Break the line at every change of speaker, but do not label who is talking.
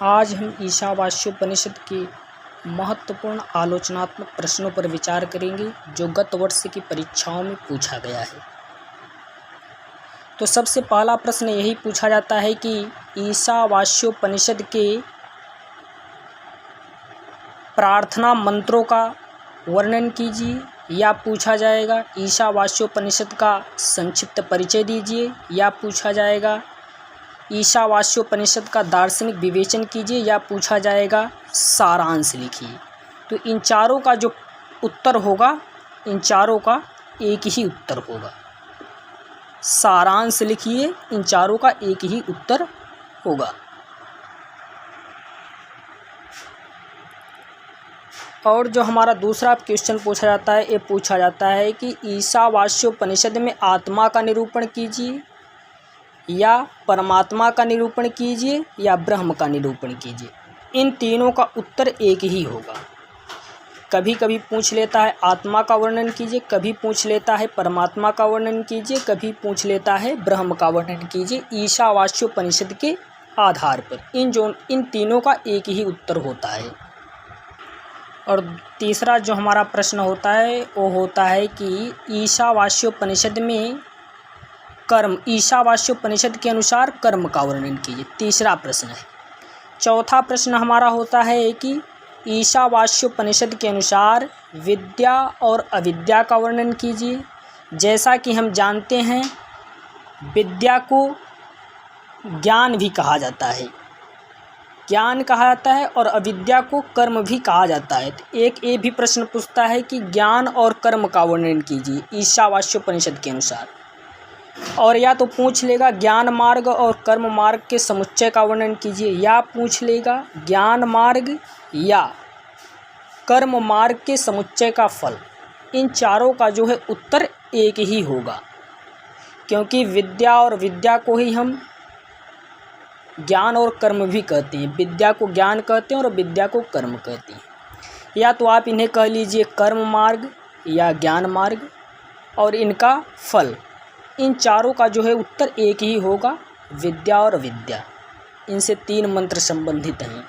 आज हम ईशावास्योपनिषद के महत्वपूर्ण आलोचनात्मक प्रश्नों पर विचार करेंगे जो गत वर्ष की परीक्षाओं में पूछा गया है। तो सबसे पहला प्रश्न यही पूछा जाता है कि ईशावास्योपनिषद के प्रार्थना मंत्रों का वर्णन कीजिए, या पूछा जाएगा ईशावास्योपनिषद का संक्षिप्त परिचय दीजिए, या पूछा जाएगा ईशावास्योपनिषद का दार्शनिक विवेचन कीजिए, या पूछा जाएगा सारांश लिखिए। तो इन चारों का जो उत्तर होगा, इन चारों का एक ही उत्तर होगा। सारांश लिखिए, इन चारों का एक ही उत्तर होगा। और जो हमारा दूसरा क्वेश्चन पूछा जाता है, ये पूछा जाता है कि ईशावास्योपनिषद में आत्मा का निरूपण कीजिए, या परमात्मा का निरूपण कीजिए, या ब्रह्म का निरूपण कीजिए। इन तीनों का उत्तर एक ही होगा। कभी कभी पूछ लेता है आत्मा का वर्णन कीजिए, कभी पूछ लेता है परमात्मा का वर्णन कीजिए, कभी पूछ लेता है ब्रह्म का वर्णन कीजिए ईशावास्योपनिषद के आधार पर। इन तीनों का एक ही उत्तर होता है। और तीसरा जो हमारा प्रश्न होता है वो होता है कि ईशावास्योपनिषद में ईशावास्योपनिषद के अनुसार कर्म का वर्णन कीजिए। तीसरा प्रश्न है। चौथा प्रश्न हमारा होता है कि ईशावास्योपनिषद के अनुसार विद्या और अविद्या का वर्णन कीजिए। जैसा कि हम जानते हैं, विद्या को ज्ञान भी कहा जाता है, ज्ञान कहा जाता है, और अविद्या को कर्म भी कहा जाता है। तो एक ये भी प्रश्न पूछता है कि ज्ञान और कर्म का वर्णन कीजिए ईशावास्योपनिषद के अनुसार। और या तो पूछ लेगा ज्ञान मार्ग और कर्म मार्ग के समुच्चय का वर्णन कीजिए, या पूछ लेगा ज्ञान मार्ग या कर्म मार्ग के समुच्चय का फल। इन चारों का जो है उत्तर एक ही होगा, क्योंकि विद्या और विद्या को ही हम ज्ञान और कर्म भी कहते हैं। विद्या को ज्ञान कहते हैं और विद्या को कर्म कहते हैं। या तो आप इन्हें कह लीजिए कर्म मार्ग या ज्ञान मार्ग, और इनका फल। इन चारों का जो है उत्तर एक ही होगा, विद्या और विद्या। इनसे 3 मंत्र संबंधित हैं।